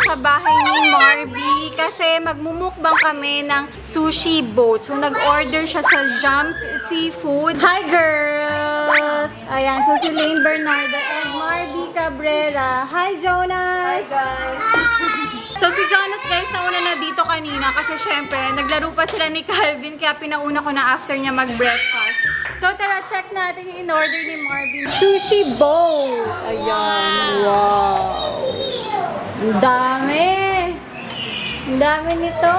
sa bahay ni Marby kasi magmumukbang kami ng sushi boat. So, nag-order siya sa Jams Seafood. Hi, girls! Ayan, so si Lane Bernardo and Marby Cabrera. Hi, Jonas! Hi guys! So, si Jonas, guys, nauna na dito kanina kasi syempre, naglaro pa sila ni Calvin kaya pinauna ko na after niya mag-breakfast. So, tara, check natin yung in-order ni Marvin. Sushi bowl! Ayan, wow! Ang dami! Ang dami nito!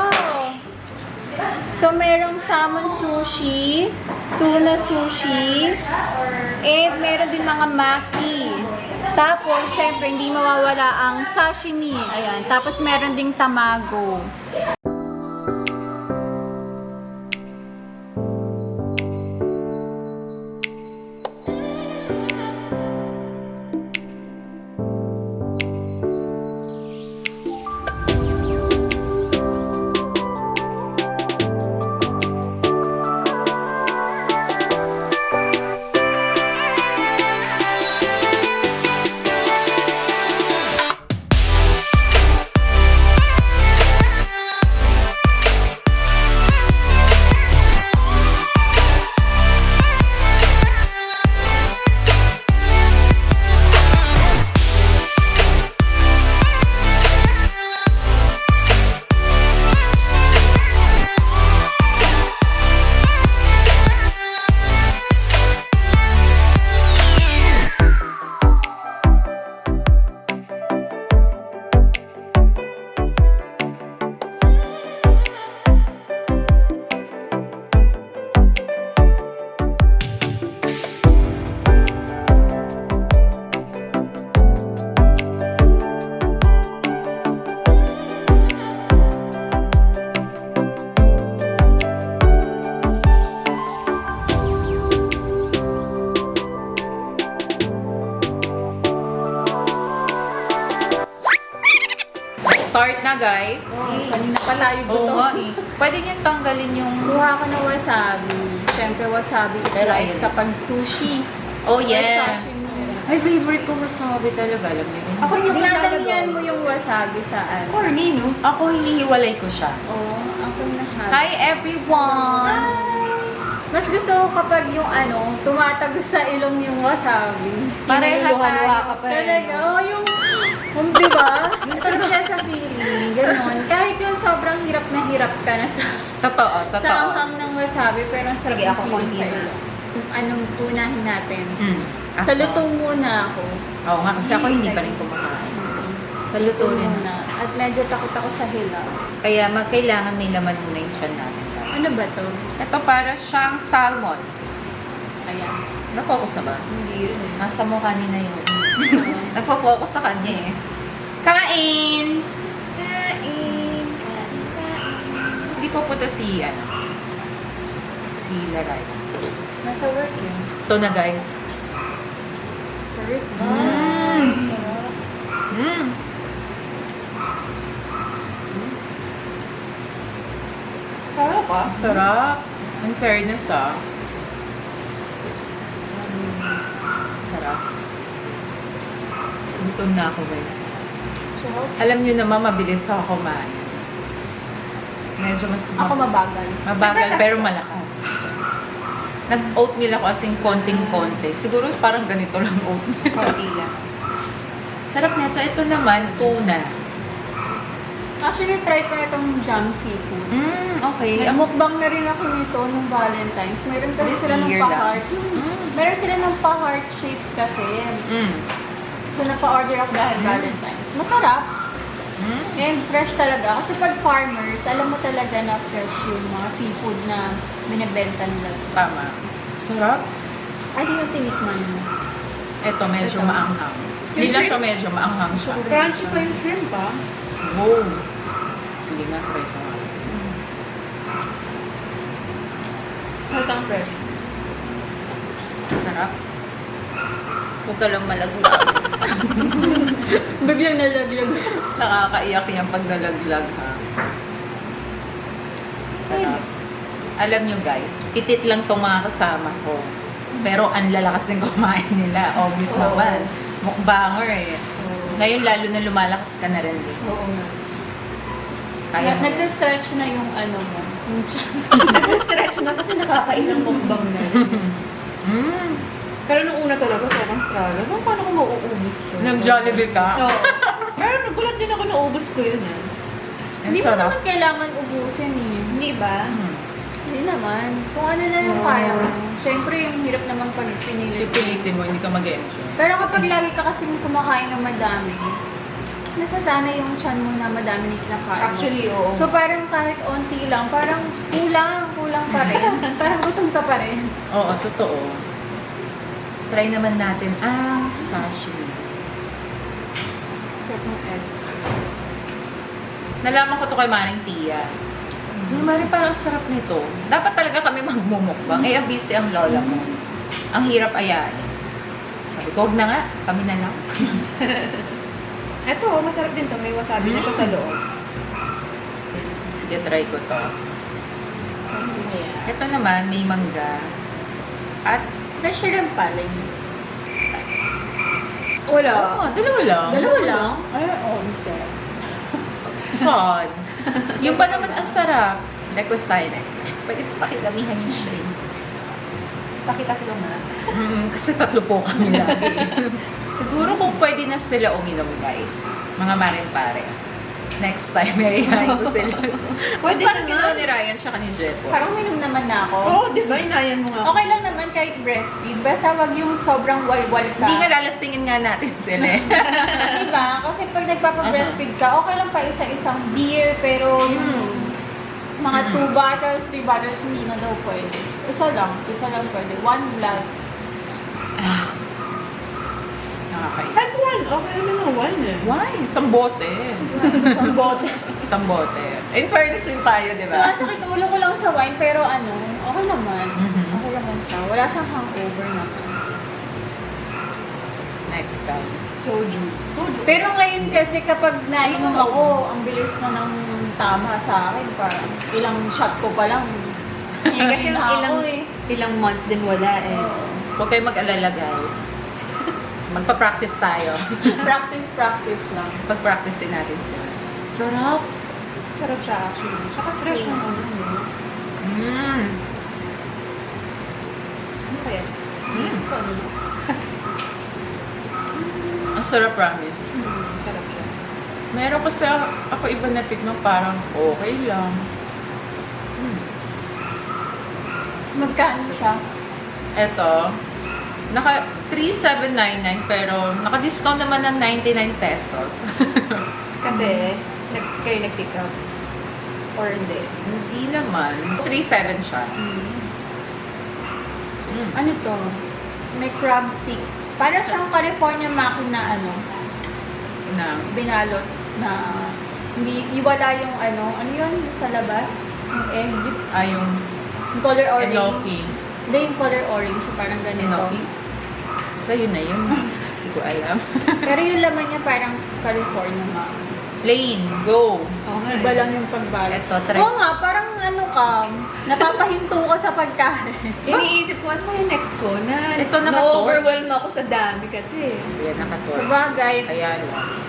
So, merong salmon sushi, tuna sushi, and meron din mga maki. Tapos, syempre, hindi mawawala ang sashimi. Ayan. Tapos, meron ding tamago. Start na guys. Kanina pa tayo Oo buto. nga eh. Pwede niyong tanggalin yung... Kuha ko ng wasabi. Syempre, wasabi is Pero life ayun. kapag sushi. Oh Or yeah. sashimi. Ay, favorite ko wasabi talaga. Alam niyo yun. Ako yung dinadamihan mo yung wasabi sa ano. Corny, no? Ako hinihiwalay ko siya. Oo, ako nahan. Hi everyone! Mas gusto ko kapag yung ano, tumatagos sa ilong yung wasabi. Pareha Hinayuhan-wa tayo. ka pa rin. Talaga, oh, di ba? Yung Sarap talaga. siya sa feeling, gano'n. Kahit yung sobrang hirap na hirap ka na sa Totoo. anghang ng wasabi, pero ang sarap Sige, ng ako feeling sa konti na. ilong. Anong tunahin natin? Ako. Sa luto muna ako. Oo nga, kasi ako hindi pa rin kumakain. Sa luto rin. Muna. At medyo takot ako sa hilaw. Kaya kailangan may laman muna yung tiyan natin, guys. Ano ba to? Ito para siyang salmon. Ayan. Nafocus na ba? Hindi rin. Nasa mo kanina yun. Nagpo-focus sa kanya eh. Kain! Kain. Hindi po puta si, si Laray. Nasa work yun. Ito na guys. First Mm. Sarap. Sarap ah. Sarap. In fairness Sarap. Gutom na ako guys. Sarap. Alam niyo naman, mabilis ako kumain. Medyo mas Ako mabagal. mabagal pero malakas. Nag-oatmeal ako as in konting-konti. Siguro parang ganito lang oatmeal. Konti lang. Sarap nito. Ito naman, tuna. Actually, try ko na itong Jam Seafood. Okay. Nag-mukbang na rin ako nito nung Valentine's. Meron kasi This sila ng year lang. pa-heart. Meron sila ng pa-heart shape kasi. So, napa-order ako dahil Valentine's. Masarap. And fresh talaga. Kasi pag farmers, alam mo talaga na fresh yung mga seafood na binibenta nila. Tama. Sarap. Ay, di yung tinikman mo. Ito, medyo Ito. maanghang. Hindi lang siya medyo maanghang siya. Crunchy pa yung shrimp, ah. Wow. Sige nga, try ko nga. Halitang fresh. Sarap. Huwag ka lang malaglag. Biglang nalaglag. Nakakaiyak yan pag nalaglag, ha? Sarap. Alam nyo guys, pitit lang itong mga kasama ko. Pero ang lalakas din kumain nila. Obvious Oo. naman. Mukbanger eh. Ngayon lalo na lumalakas ka na rin din. Oo nga. Kaya mo. Nagsistretch na yung ano mo. Yung Nagsistress na kasi nakakailang mukbang na. Mm. Pero nung una talaga, sobrang struggle. Paano ko mauubos ko? Nag-Jollibee ka? Oo. Pero nagulat din ako naubos ko yun eh. Ang Hindi mo sarap. naman kailangan ubusin eh. Hindi ba? Mm. Hindi naman. Kung ano lang yung kaya mo. Siyempre, yung hirap naman pag pinilit. Pipilitin mo, hindi ka mag-enjoy. Pero kapag lagi ka kasi kumakain ng madami, nasasana yung tiyan mo na madami yung kinakain mo. Actually, oo. So parang kahit onti lang, parang kulang pa rin. Parang gutom ka pa rin. Oo, totoo. Try naman natin ang sashimi. Sarap ng egg. Nalaman ko to kay Maring Tia. Ni Mari, parang sarap nito. Dapat talaga kami magmumukbang. Eh, busy ang lola mo. Ang hirap ayain. Sabi ko, wag na nga. Kami na lang. Ito, masarap din to. May wasabi na siya sa loob. Sige, try ko to. Ayan. Ito naman, may mangga. At, Fresh shrimp pala yun. Wala. dalawa lang. Dalawa lang? Ay, onte. Sad. Yung pa naman ang sarap. Request tayo next time. Pwede pa pakidamihan yung shrimp. Pakitatlo nga. Kasi tatlo po kami lagi. Siguro kung pwede na sila uminom, guys. Mga marin-pare. Next time, may ko sila. Pwede Parang naman. ginawa ni Ryan tsaka ni Jepo. Parang minum naman na ako. Oo, di ba? Inayan mo nga. Okay lang naman kahit breastfeed. Basta wag yung sobrang walwal ka. Hindi nga lalastingin nga natin sila eh. Diba? Kasi pag nagpapa-breastfeed ka, okay lang pa isa-isang beer, pero yung mga 2 bottles, 3 bottles, hindi na daw pwede. Isa lang pwede. 1 glass. Nakakaiba. Kahit one. Okay naman nga one eh. Why? Isang bote. Isang bote. Isang bote. In fairness din tayo, di ba? Sumasakit ulo ko lang sa wine, pero ano, okay naman. Mhm. Okay naman siya. Wala siyang hangover naman. Next time. Soju. Pero ngayon kasi kapag nainom ako, ang bilis na ng tama sa akin. Parang ilang shot ko pa lang. Eh, kasi na ako ilang months din wala eh. Oo. Huwag kayo mag-alala, guys. Magpa-practice tayo. Practice lang. Pag-practice natin sila. Sarap. Sarap siya actually. Tsaka fresh yung ano. no? Ano kaya? Isip ko ano. Ang sarap, promise. Sarap siya. Meron kasi ako iba na tikman parang okay lang. Magkano siya? Eto, naka 3,799 pero naka-discount naman ng 99 pesos. Kasi, kayo nag-pick up. Or hindi. Hindi naman. 3,700 siya. Ano to? May crab stick. Parang siyang California maki na ano, Na, binalot na hindi iwala yung ano yun yung sa labas? Yung egg, yung yung color orange. enoki. Hindi yung color orange, parang ganito. Enoki. Basta yun na yun. Hindi ko alam. Pero yung laman niya parang California maki. Lane, go! Okay. Iba lang yung pagbalot. Eto, try. Oo nga, parang ano ka, napapahinto ka sa pagkain. Iniisip ko, ano ba yung next ko? Ito, naka-torch. Na-overwhelm ako sa dami kasi. Yan, naka-torch. Sabagay, Kaya lang.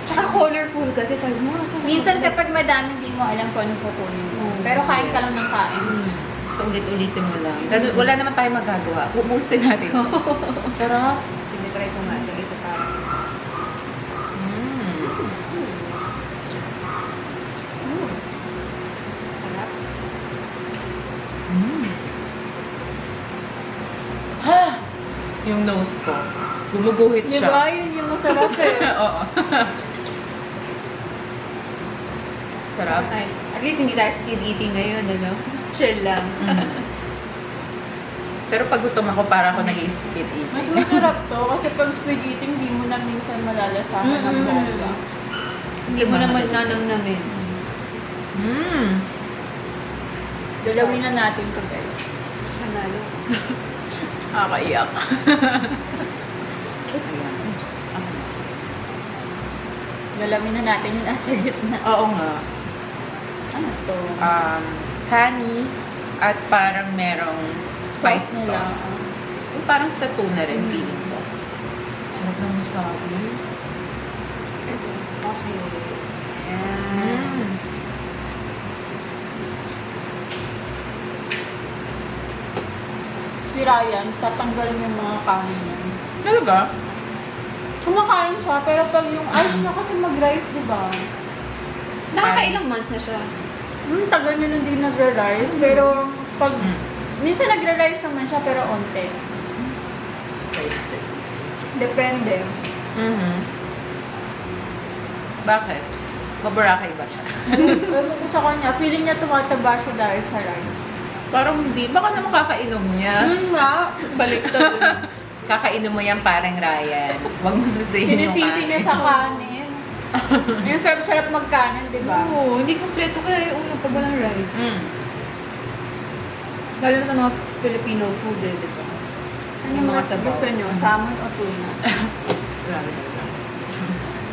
Tsaka colorful kasi sabi mo, saan minsan ako kapag madami, hindi mo alam kung anong kukunin mo. Mm, Pero kain ka yes. lang ng kain. So, ulit-ulitin mo lang. Ganun, wala naman tayong magagawa. Ubusin natin. Sarap. Sige, try ko nga. Lagi sa parang. Sarap. Ha! Yung nose ko. Gumuguhit Di siya. ba? Yun yung masarap eh. Oo. Sarap. Okay. At least hindi tayo speed eating ngayon, ano? Chill lang. Pero pag gutom ako, para ako nag-speed Mas eating. masarap to kasi pag squid eating, di mo na minsan malalasahan ng Mm-mm. bongga. Hindi mo naman nanamnamin. Dalawin na natin to guys. Panalo. Nakakaiyak. Ayan. Dalawin na natin yung nasa gitna. Oo nga. Ano to? Kani at parang merong spicy nila. sauce. Yung parang sa tuna rin, feeling ko. Sarap ng wasabi. Okay. Ayan. Si Ryan, tatanggalin yung mga kanin niya. Talaga? Kumakain siya, pero pag yung ayaw niya kasi mag-rice, di ba? Nakakailang months na siya. Tagal niya nung di nag-rice, pero pag... Minsan nagre-rice naman siya, pero onte. Depende. Bakit? Mabarakay ba siya? Ewan ko sa kanya, feeling niya tumataba siya dahil sa rice. Parang hindi. Baka naman kakainom niya. Nga, baliktad. Kakainom mo yan parang Ryan. Huwag mo sustayin yung Sinisisi niya sa kanin. Yung sarap-sarap magkanin, di ba? Oo, hindi kompleto kaya yung ulam pag walang rice. Mm. Lalo na sa mga Filipino food di ba? Ano yung mas sabaw. gusto niyo? Salmon o tuna? Grabe talaga.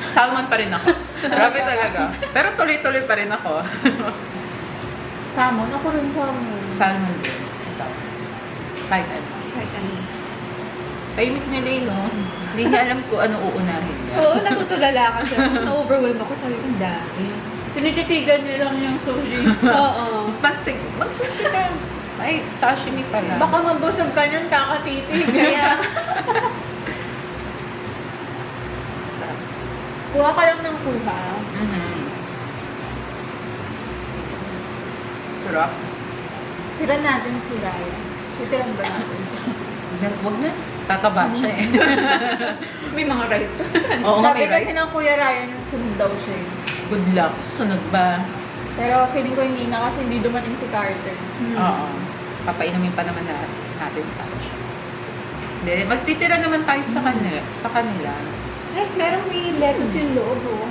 Salmon pa rin ako. Grabe talaga. Pero tuloy-tuloy pa rin ako. Salmon? Ako rin salmon. Salmon din. Ikaw. Kahit ano. Kahit ano. Tahimik niya lang, no? Hindi niya alam kung ano uunahin niya. Oo, natutulala kasi. Na-overwhelm ako. Sabi ko, ang dami. Tinititigan niya lang yung sushi. Oo. Mag-sushi ka. Ay, sashimi pala. Baka mabusog ka niyan, kakatitig. Kaya, Sarap. kuha ka lang ng kuha. Sarap. Tira natin si Ryan. Titiran ba natin siya? Wag na. Tataba siya eh. May mga rice to. Oo nga, Sabi may kasi rice. ng Kuya Ryan, sunod daw siya. eh. Good luck. Susunod ba? Pero feeling ko hindi na kasi hindi dumating si Carter. Oo. Papainumin pa naman natin sa siya. Hindi, magtitira naman tayo sa kanila. Eh, merong may lettuce yung loob, oh.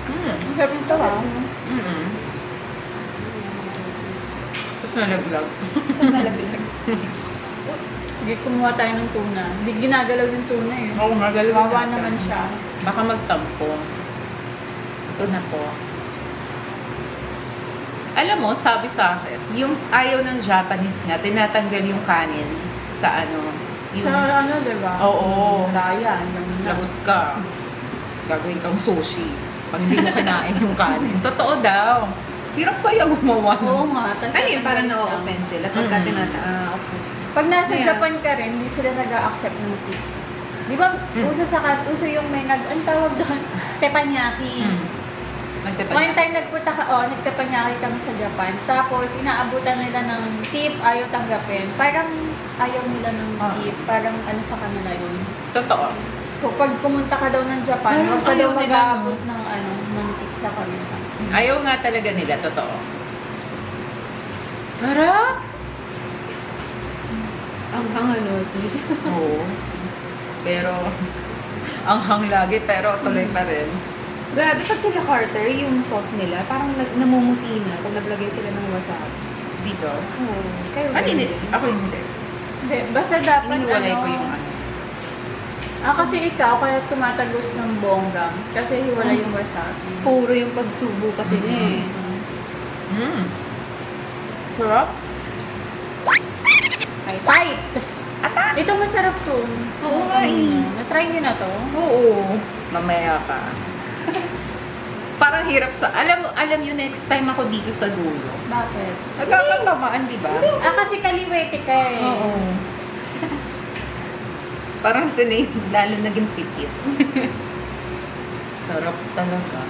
Ang sarap nito ha. Tapos nalaglag. Tapos nalaglag. Sige, kumuha tayo ng tuna. Hindi ginagalaw yung tuna eh. Oo, magalaw Wawa natin. naman siya. Baka magtampo. Ito na po. Alam mo, sabi sa akin, yung ayaw ng Japanese nga, tinatanggal yung kanin sa ano. Yung, Sa ano, diba? Oo. Ryan. ganun na. lagot ka. Gagawin kang sushi. Pag hindi mo kinain yung kanin. Totoo daw. Hirap kaya gumawa ng... Oo nga. tas Ano yun, parang tatanggalin lang. na-offend sila pagka okay. Pag nasa Yeah. Japan ka rin, hindi sila nag-a-accept ng tip. Di ba, uso yung may ang tawag doon, teppanyaki. One time nagtepanyaki kami sa Japan. Tapos, inaabutan nila ng tip, ayaw tanggapin. Parang ayaw nila ng tip. Parang ano sa kanila yun. Totoo. So, pag pumunta ka daw ng Japan, Parang huwag ka daw ayaw nila, mag-aabot ng tip sa kanila. Ayaw nga talaga nila, totoo. Sarap! Ang ano, Oo, sis. Pero, ang hang lagi, pero tuloy pa rin. grabe pag sila Carter, yung sauce nila, parang namumuti na pag naglagay sila ng wasabi. Dito. Oo. Kayo Ano ganun hindi? din? Ako hindi. Hindi, basta dapat Inihiwalay ko yung ano. kasi ikaw, kaya tumatagos ng bongga. Kasi hiwalay yung wasabi. Puro yung pagsubo kasi niya eh. Sarap? Ay, fight! Ito masarap to. Oo nga eh. Na-try niyo na to? Oo. Mamaya ka. Parang hirap sa... Alam nyo, next time ako dito sa dulo. Bakit? Nagkakatamaan, di ba? Kasi kaliwete ka eh. Oo. Parang sinay, lalo naging pikit. Sarap talaga.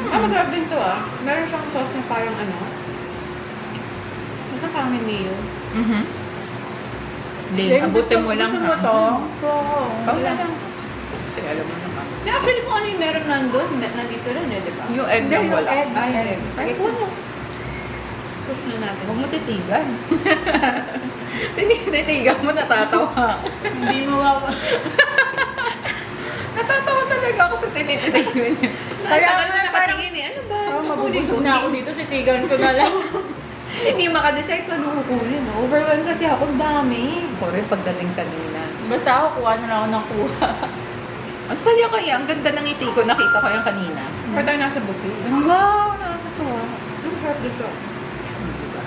Masarap din to ah. Meron siyang sauce na parang ano. Basta parang may mayo. Lane, abutin mo lang Gusto mo to? Oo. Ikaw na lang. Kasi alam mo naman. Actually, kung ano yung meron nandun, nandito rin eh, di ba? Yung egg Hindi, na yung wala. egg. Ay, sige po na. Push na natin. Huwag mo titigan. Tinitigan mo, natatawa. Hindi mawawa. Natatawa talaga ako sa tinitigan niya. Kaya Tagal nga, na nakatingin eh. Ano ba? Mabubusog na ako dito, titigan ko na lang. Hindi makadecide kung ano kukunin. Overwhelmed kasi ako, ang dami. Ako rin pagdating kanina. Basta ako, kuha na lang ako ng kuha. Ang saya kaya, ang ganda ng ngiti ko. Nakita ko yung kanina. Or tayo nasa buffet. Wow, nakakatawa. Ang harap dito. Diba?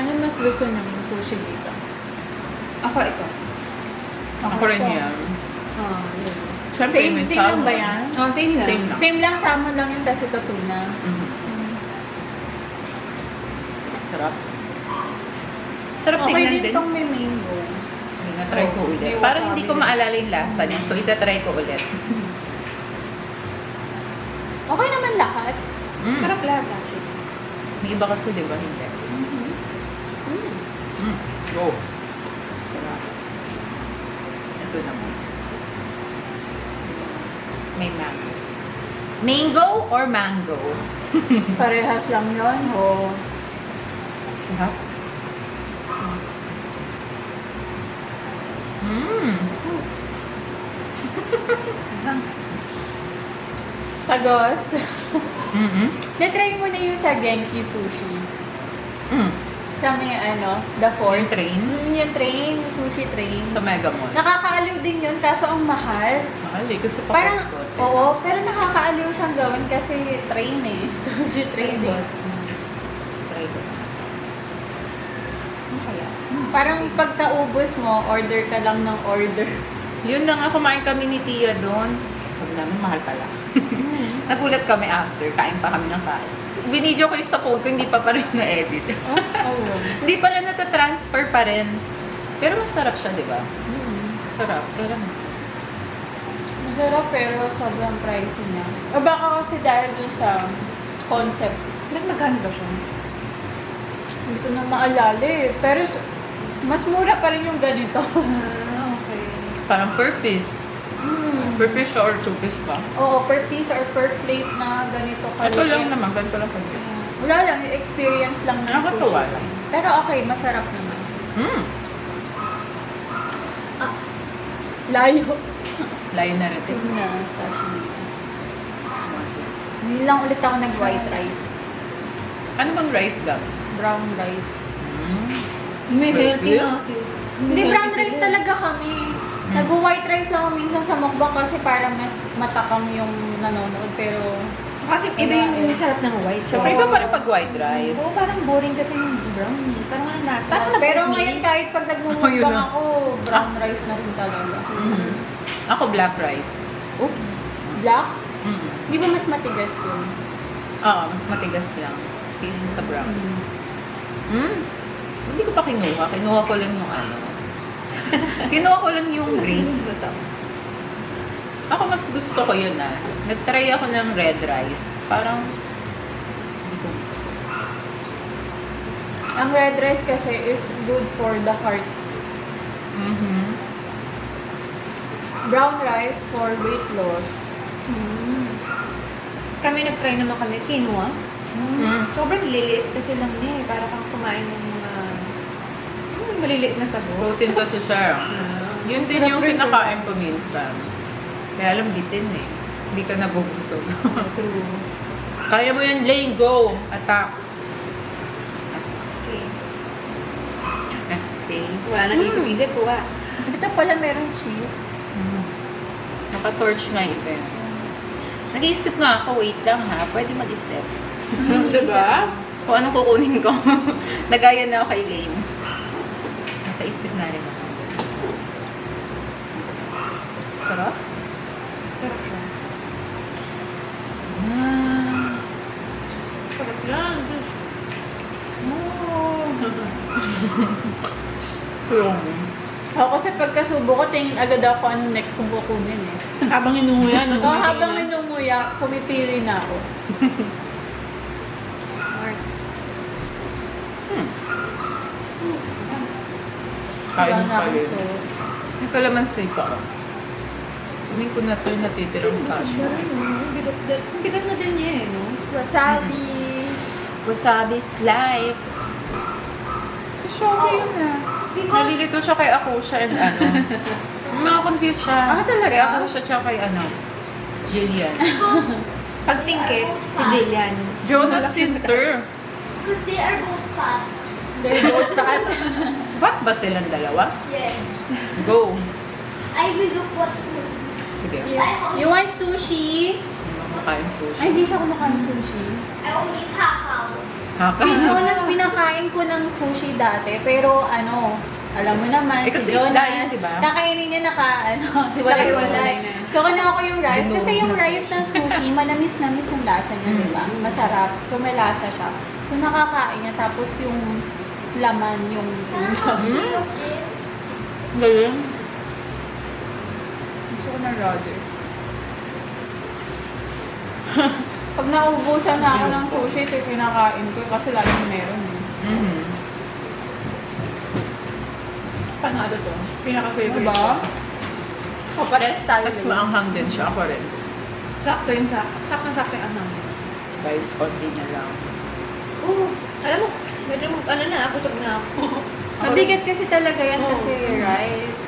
Ano mas gusto niyo yung sushi dito? Ako ito. Ako rin yan. Yun. Siyempre, Same, may same lang salmon. ba yan? Same lang. Same lang. Same lang, salmon lang yun, tapos ito tuna. Mhm. Sarap. Sarap Okay tingnan din din. tong may mango. Sige nga, try ko Oh, ulit. may Parang wasabi hindi ko din. maalala yung lasa niya. So, itatry ko ulit. Okay naman lahat. Mm. Sarap lahat actually. May iba kasi, di ba? Hindi. Mm. Go. Sarap. Ito naman. May mango. Mango or mango? Parehas lang yun. Oh. Sarap. Mm. Tagos. Mm-mm. Na-try mo na yung sa Genki Sushi. Mm. Sa may the fort. Yung train Yung train, yung sushi train. sa Mega Mall. Nakakaaliw din yun, kaso ang mahal. Mahal eh, kasi Parang, pakot. oo, pero nakakaaliw siyang gawin kasi train eh. Sushi train eh. Try ko. Ano kaya? Parang pagkaubos mo, order ka lang ng order. Yun na nga, kumain kami ni Tia doon. Sabi namin, mahal pala. Nagulat kami after, kain pa kami ng kain. Binidyo ko yung sa phone ko, hindi pa rin na-edit. Oo. Hindi pala natatransfer pa rin. Pero masarap siya, di ba? Sarap. Kaya lang. Masarap pero sobrang pricey niya. O baka kasi dahil dun sa concept. Magkano ba siya? Hindi ko na maalala eh. Pero mas mura pa rin yung ganito. Okay. Parang per piece. Per piece siya or 2 piece pa. Oo, per piece or per plate na ganito kaliit. Ito lang naman, ganito lang per piece. Wala lang, yung experience lang ng Nakakatuwa sushi. lang. Pero okay, masarap naman. Mm. Layo. Layo na rin. Na sashimi. Hindi lang ulit ako nag-white rice. Ano bang rice gum? Brown rice. Mm. May healthy Healthy? na kasi. Hindi, brown rice talaga kami. Nag-white rice lang ako minsan sa mukbang kasi para mas matakam yung nanonood. Pero, Kasi iba yung sarap ng white. Siyempre, iba pa rin pag white rice. Oo, parang boring kasi yung brown. Parang walang lasa. Parang pero nabot ngayon me. kahit pag Oh, yun nagmumukbang na. ako, brown rice na rin talaga. Mhm. Ako black rice. Oh, black? Mm. Di ba mas matigas yun? Oo, mas matigas lang. Kaysa sa brown. Mm. Hindi ko pa kinuha. Kinuha ko lang yung ano. Kinuha ko lang yung green. Gusto to. Ako mas gusto ko yun ah. Nag-try ako ng red rice. Parang hindi ko gusto. Ang red rice kasi is good for the heart. Mhm. Brown rice for weight loss. Kami nag-try naman kami quinoa. Mm. Sobrang liliit kasi lang niya eh. Para kang kumain ng mga maliliit na sabor. Protein kasi siya. Yun din yung Sarap rin kinakain ko minsan. Kaya alam, bitin eh. Hindi ka nabubusog. True. Kaya mo yan, Lane. Go! Attack. Okay. Okay. Wala nang isip-isip ko ah. Ito pala merong cheese. Naka-torch nga ito. Nag-iisip nga ako, wait lang ha. Pwede mag-isip. Diba? Kung anong kukunin ko. Nagaya na ako kay Lane. Nakaisip nga rin ako. Sarap? Sarap siya. Ah. Sarap yan. Yung. Ako kasi pagkasubo ko, tingin agad ako anong next kong kukunin eh. Habang inunguya, no? So, habang minumuya, pumipili na ako. Smart. Kain Wala mo na pa akong rin. sauce. May kalamansi pa ako. Kunin ko na ito yung natitirang sachet. Bigat na din niya eh, no? Wasabi. Wasabi's life. Show ko yun ah. Nalilito siya kay Akusha and ano. Mga confused siya. Ah, talaga? Kay Akusha tsaka kay ano. Jillian. Pag singkit, si Jillian. Jonah's sister. Because they are both fat. They're both fat. Fat ba silang dalawa? Yes. Go. I will look what food. Sige. You want sushi? Hindi ako makain sushi. Ay, hindi siya kumakain sushi. I only eat hakao. Haka. Si Jonas, pinakain ko ng sushi dati, pero alam mo naman, Eh, kasi si Jonas, isda yun, diba? kakainin niya Hiwalay hiwalay. na. So, kinuha ko yung rice. Dinuog Kasi yung na rice ng sushi, manamis-namis yung lasa niya, di ba? Masarap. So, may lasa siya. So, nakakain niya. Tapos yung laman, yung Galing. gusto ko na Roger. Pag naubusan na ako ng sushi, ito yung pinakain ko kasi laging meron. Mhm. Panalo to. Pinaka-favorite ko. O, pares tayo. Tapos maanghang din siya. Ako rin. Sakto yung sakto yung anong. Guys, konti na lang. Alam mo, medyo busog na ako. Mabigat kasi talaga yan kasi rice.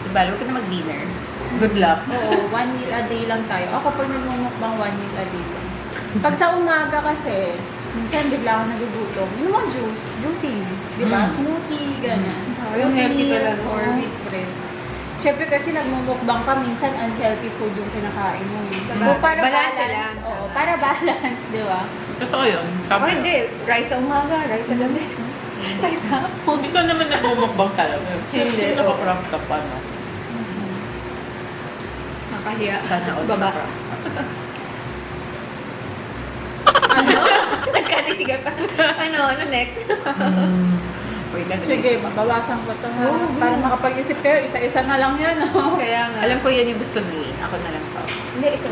Diba, huwag ka na mag-dinner. Good luck. Oo, 1 meal a day lang tayo. Ako pag nagmumukbang 1 meal a day lang. Pag sa umaga kasi, minsan bigla ako nagugutom. Yun mo juice, juicing. Di ba? Mm. Smoothie, ganyan. Yung healthy Oatmeal talaga. Or wheat bread. Siyempre kasi nagmumukbang ka, minsan unhealthy food yung kinakain mo. So, para Balance balance. lang. Oo, para balance, di ba? Totoo yun. Ako hindi. Rice sa umaga, rice sa gabi. Rice sa hapon. Hindi ka naman nabumukbang talaga. Hindi. Hindi naka-crop top ano. Nakahiya. Sana all Baba. naka-crop. Ano? Nagkatitigan pa. Ano next? Wait lang. Sige, naisip ako. babawasan ko ito. Oo, Para makapag-isip kayo, isa-isa na lang yan. Oh. Kaya nga. Alam ko yan yung gusto ni Ako na lang to. Hindi, ito.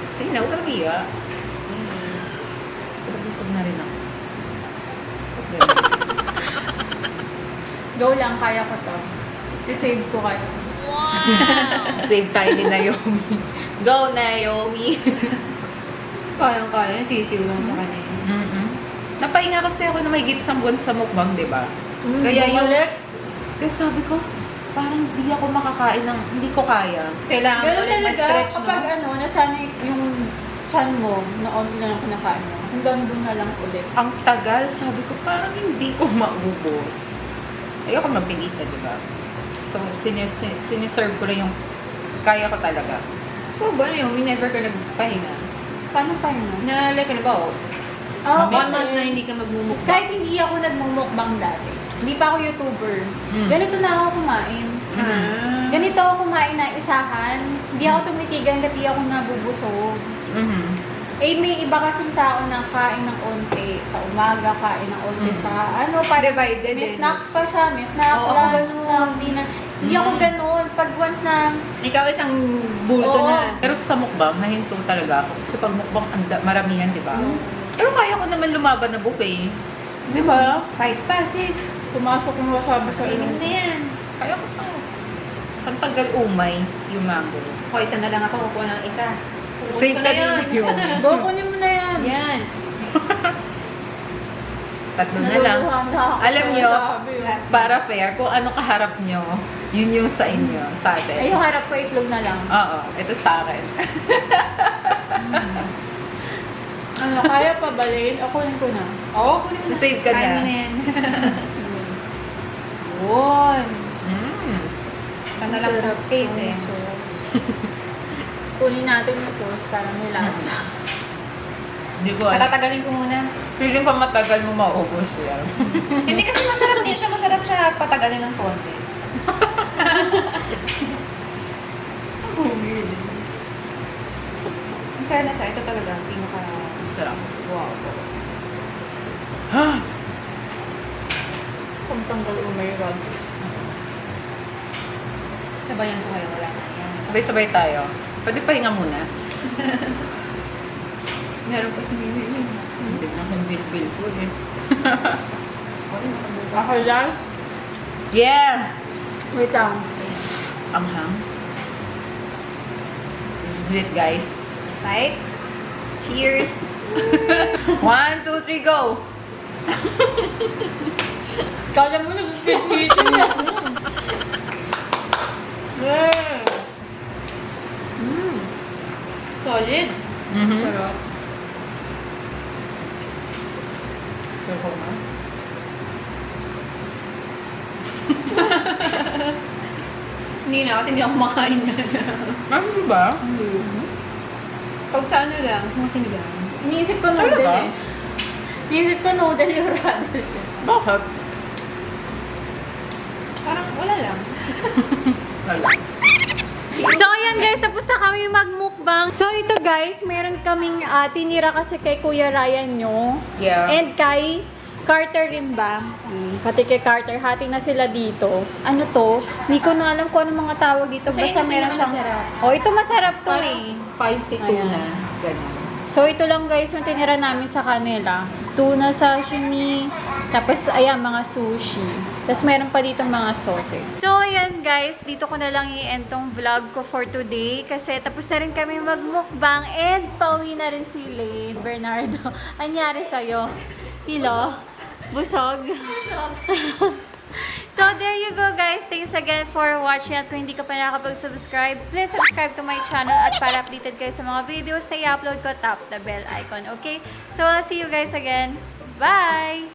Sige na, huwag kang hiya. Pero busog na rin ako. Ganun. Go lang, kaya ko to. Si-save ko kayo. Save tayo ni Naomi. Go, Naomi! Kaya. Sisiw lang sa kanya. Mm-mm. Napahinga kasi ako na may gits ng buwan sa mukbang, di ba? Kaya yung... Bumalik. Kaya sabi ko, parang di ako makakain ng... Hindi ko kaya. Kailangan mo Ganun ulit talaga, ma-stretch, kapag no? nasanay yung chan mo, na onti na lang kinakain mo, hanggang doon na lang ulit. Ang tagal, sabi ko, parang hindi ko maubos. Ayoko mapilita, di ba? So, siniserve ko lang yung kaya ko talaga. Oo ba na yung never ka nagpahinga? Paano pa yun? Na like ano ba? Ah, One kasi month na hindi ka magmumukbang. kahit hindi ako nagmumukbang dati, hindi pa ako YouTuber, ganito na ako kumain. Mhm. Ganito ako kumain na isahan. Hindi ako tumitigan kasi ako nabubusog. Mhm. Eh, may iba kasing tao na kain ng onte sa umaga, kain ng onte sa para Divided may eh. snack pa siya, may snack Oo, lunch, ganun. snack, dinner. Hindi ako ganun. Pag once na, Ikaw isang bulto Oo. na. Pero sa mukbang, nahinto talaga ako. Kasi pag mukbang, maramihan, di ba? Mm. Pero kaya ko naman lumaban na buffet. Di ba? Fight pa, sis. pumasok yung wasabi sa Inom na yan. Kaya ko pa. Ang tagal umay, yung mango. Ako, isa na lang ako. Kukuha ng isa. Save ka din yun. Go, kunin mo na yan. Yan. Tatlo na lang. Naluluhan na ako Alam sa nyo, wasabi, oh. para fair, kung ano kaharap nyo, yun yung sa inyo, sa atin. Ay, yung harap ko itlog na lang. Oo, ito sa akin. Ano, kaya pa balin? Ako yun ko na. Oo, kunin mo na. Sisave ka Kain na. mo na yan. Yun. Mm. Sana lang po space eh. Kunin natin yung sauce para may lasa. Hindi ko alam. Patatagalin ko muna. Feeling pa matagal mo maubos yan. Hindi kasi masarap din siya. Masarap siya patagalin ng konti. Oh, weird. In fairness, ito talaga. Pinaka... Sarap. Wow. Ha? Kung tanggal umay rod. Sabayan ko kayo. Wala na yan. Sabay-sabay tayo. Pwede pahinga muna. Meron pa si Mimi. Hindi na akong bil-bil ko eh. Ako last. Yeah! Wait lang. Ang hang. This is it, guys. Right? Cheers! 1, 2, 3, go! Kala mo nag-spit-spitin na. Yeah. Solid. Mm-hmm. Sarap. Ito na. Hindi na, kasi hindi ako makain na. Ano ba? Pag sa ano lang, sa mga sinigang. Iniisip ko Talaga? noodle eh. Isip ko noodle yung rather. Bakit? Parang wala lang. Wala. So, ayan guys, tapos na kami magmukbang. So, ito guys, meron kaming tinira kasi kay Kuya Ryan nyo. Yeah. And kay Carter rin ba? Pati kay Carter, hati na sila dito. Ano to? Hindi ko na alam kung ano mga tawag dito. Kasi Basta ito meron yung siyang... masarap. Oh, ito masarap to Parang eh. spicy tuna. Ganun. So, ito lang guys yung tinira namin sa kanila. Tuna sashimi, tapos ayan, mga sushi. Tapos meron pa dito mga sauces. So, ayan guys, dito ko na lang i-end tong vlog ko for today. Kasi tapos na rin kami magmukbang and pauwi na rin si Lane Bernardo. Anyari sa'yo? Hilo? Busog? So, there you go guys. Thanks again for watching at kung hindi ka pa nakapag-subscribe, please subscribe to my channel at para updated kayo sa mga videos na i-upload ko, tap the bell icon, okay? So, I'll see you guys again. Bye!